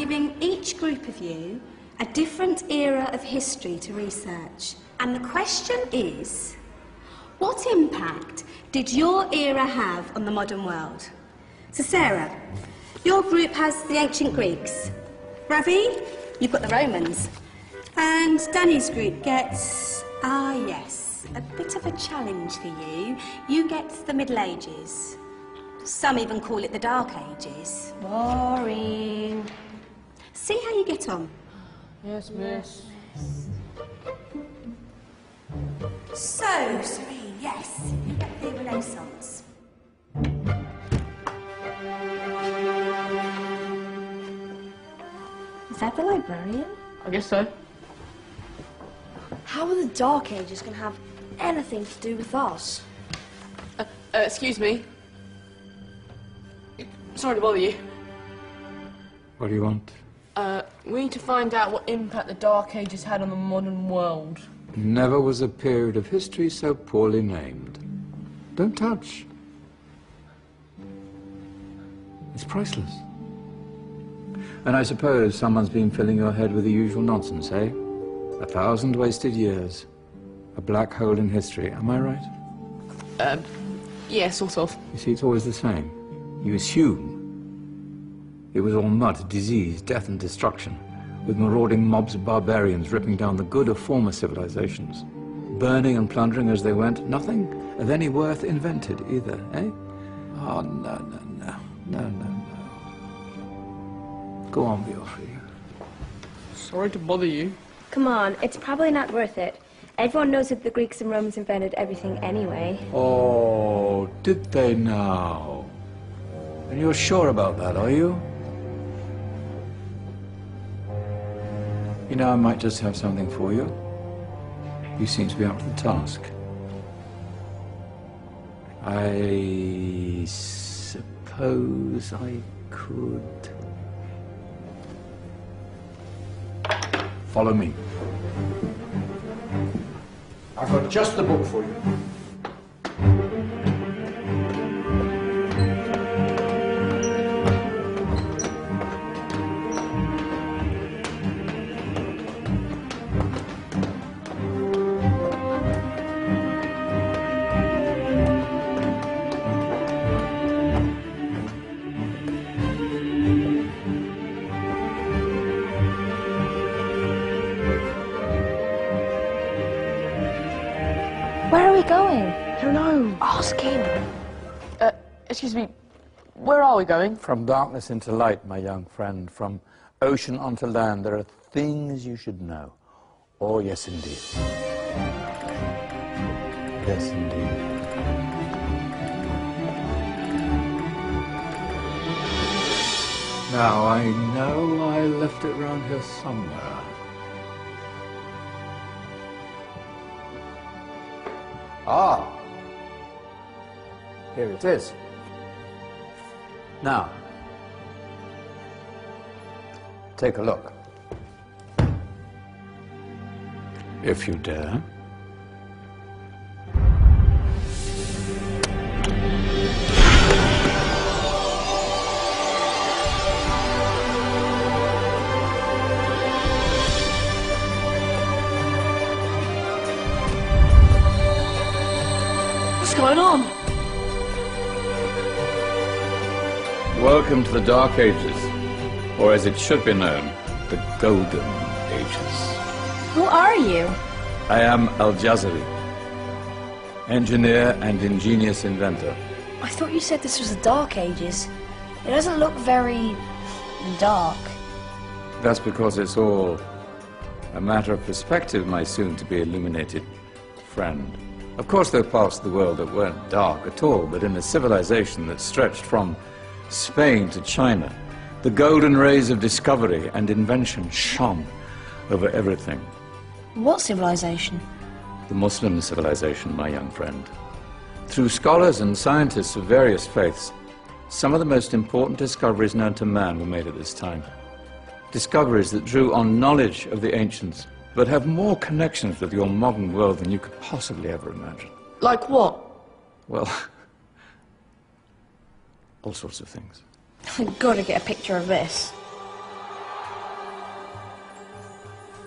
giving each group of you a different era of history to research. And the question is, what impact did your era have on the modern world? So Sarah, your group has the ancient Greeks. Ravi, you've got the Romans. And Danny's group gets, yes, a bit of a challenge for you. You get the Middle Ages. Some even call it the Dark Ages. Boring. See how you get on. Yes, miss. So, Serene, yes, you get the Renaissance. Is that the librarian? I guess so. How are the Dark Ages going to have anything to do with us? Excuse me. Sorry to bother you. What do you want? We need to find out what impact the Dark Ages had on the modern world. Never was a period of history so poorly named. Don't touch. It's priceless. And I suppose someone's been filling your head with the usual nonsense, eh? 1,000 wasted years. A black hole in history, am I right? Yeah, sort of. You see, it's always the same. You assume it was all mud, disease, death and destruction, with marauding mobs of barbarians ripping down the good of former civilizations, burning and plundering as they went, nothing of any worth invented either, eh? Oh, no. Go on, Beofrey. Sorry to bother you. Come on, it's probably not worth it. Everyone knows that the Greeks and Romans invented everything anyway. Oh, did they now? And you're sure about that, are you? You know, I might just have something for you. You seem to be up to the task. I suppose I could... Follow me. I've got just the book for you. Where are we going? I don't know. Ask him. Excuse me, where are we going? From darkness into light, my young friend. From ocean onto land, there are things you should know. Oh, yes, indeed. Yes, indeed. Now, I know I left it round here somewhere. Ah, here it is. Now, take a look. If you dare. What's going on? Welcome to the Dark Ages, or as it should be known, the Golden Ages. Who are you? I am Al-Jazari, engineer and ingenious inventor. I thought you said this was the Dark Ages. It doesn't look very... dark. That's because it's all a matter of perspective, my soon-to-be illuminated friend. Of course, there are parts of the world that weren't dark at all, but in a civilization that stretched from Spain to China, the golden rays of discovery and invention shone over everything. What civilization? The Muslim civilization, my young friend. Through scholars and scientists of various faiths, some of the most important discoveries known to man were made at this time. Discoveries that drew on knowledge of the ancients, but have more connections with your modern world than you could possibly ever imagine. Like what? Well, all sorts of things. I've got to get a picture of this.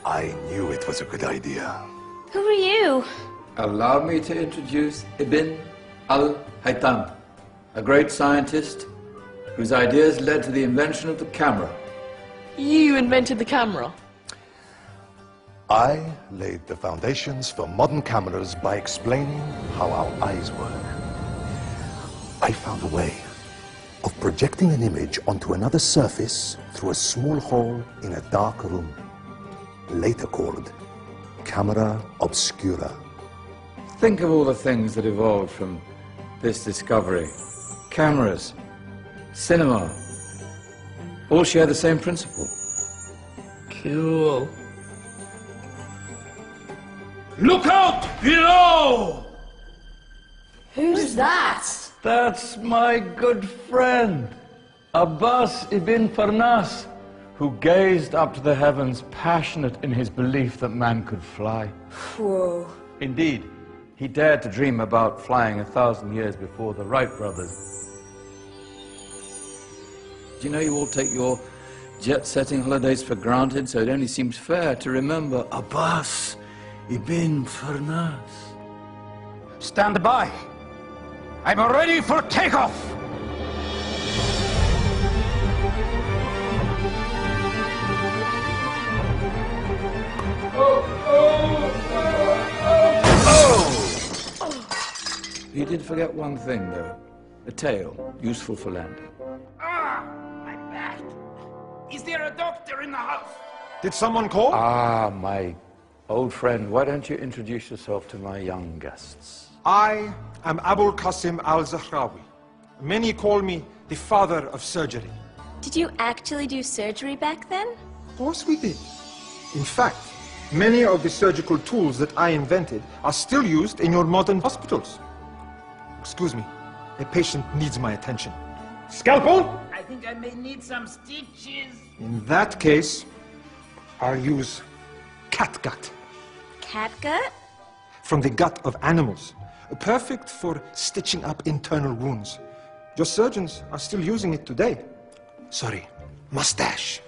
I knew it was a good idea. Who are you? Allow me to introduce Ibn al-Haytham, a great scientist whose ideas led to the invention of the camera. You invented the camera? I laid the foundations for modern cameras by explaining how our eyes work. I found a way of projecting an image onto another surface through a small hole in a dark room, later called camera obscura. Think of all the things that evolved from this discovery. Cameras, cinema, all share the same principle. Cool. Look out below! Who's that? That's my good friend, Abbas ibn Farnas, who gazed up to the heavens, passionate in his belief that man could fly. Whoa. Indeed, he dared to dream about flying 1,000 years before the Wright brothers. Do you know you all take your jet-setting holidays for granted, so it only seems fair to remember Abbas ibn Farnas. Stand by. I'm ready for takeoff. You did forget one thing, though. A tail, useful for landing. Ah, my back. Is there a doctor in the house? Did someone call? Ah, my old friend, why don't you introduce yourself to my young guests? I am Abul Qasim al-Zahrawi. Many call me the father of surgery. Did you actually do surgery back then? Of course we did. In fact, many of the surgical tools that I invented are still used in your modern hospitals. Excuse me, a patient needs my attention. Scalpel? I think I may need some stitches. In that case, I'll use catgut. Catgut? From the gut of animals. Perfect for stitching up internal wounds. Your surgeons are still using it today. Sorry, mustache.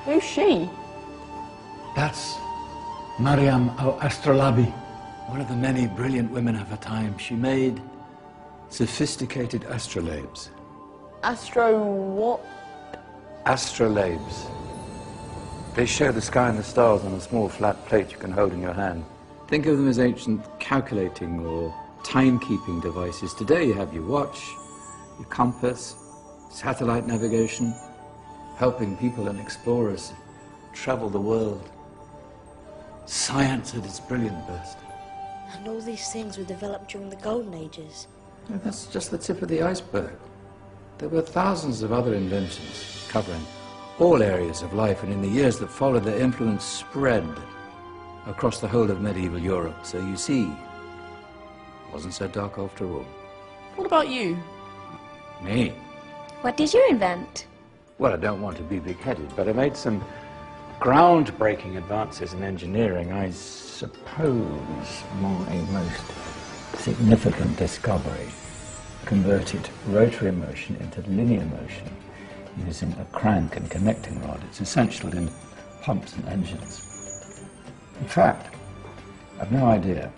Who's she? That's Maryam al-Astrolabi, one of the many brilliant women of her time. She made sophisticated astrolabes. Astro what? Astrolabes. They show the sky and the stars on a small flat plate you can hold in your hand. Think of them as ancient calculating or timekeeping devices. Today you have your watch, your compass, satellite navigation, helping people and explorers travel the world. Science at its brilliant best. And all these things were developed during the Golden Ages. And that's just the tip of the iceberg. There were thousands of other inventions covering all areas of life, and in the years that followed, their influence spread across the whole of medieval Europe. So you see, it wasn't so dark after all. What about you? Me? What did you invent? Well, I don't want to be big-headed, but I made some groundbreaking advances in engineering. I suppose my most significant discovery converted rotary motion into linear motion using a crank and connecting rod. It's essential in pumps and engines. In fact, I've no idea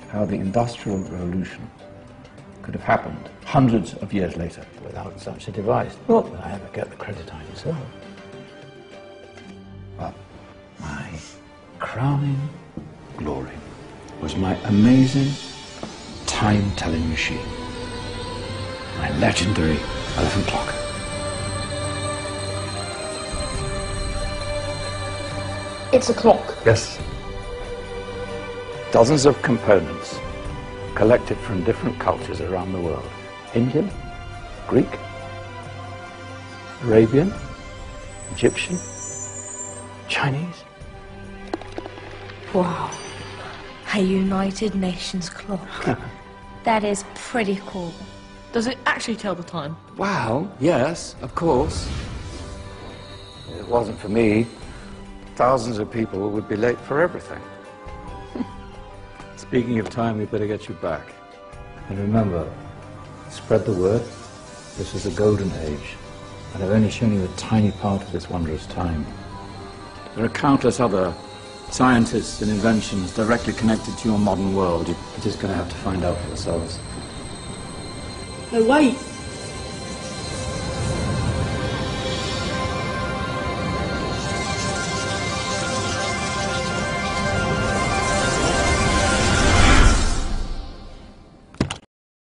how the Industrial Revolution could have happened hundreds of years later without such a device. Not that I ever get the credit I deserve. But my crowning glory was my amazing time-telling machine, my legendary elephant clock. It's a clock. Yes. Dozens of components collected from different cultures around the world. Indian, Greek, Arabian, Egyptian, Chinese. Wow. A United Nations clock. That is pretty cool. Does it actually tell the time? Well, yes, of course. If it wasn't for me, thousands of people would be late for everything. Speaking of time, we better get you back. And remember, Spread the word. This is the golden age, and I've only shown you a tiny part of this wondrous time. There are countless other scientists and inventions directly connected to your modern world. You're just going to have to find out for yourselves. No, wait!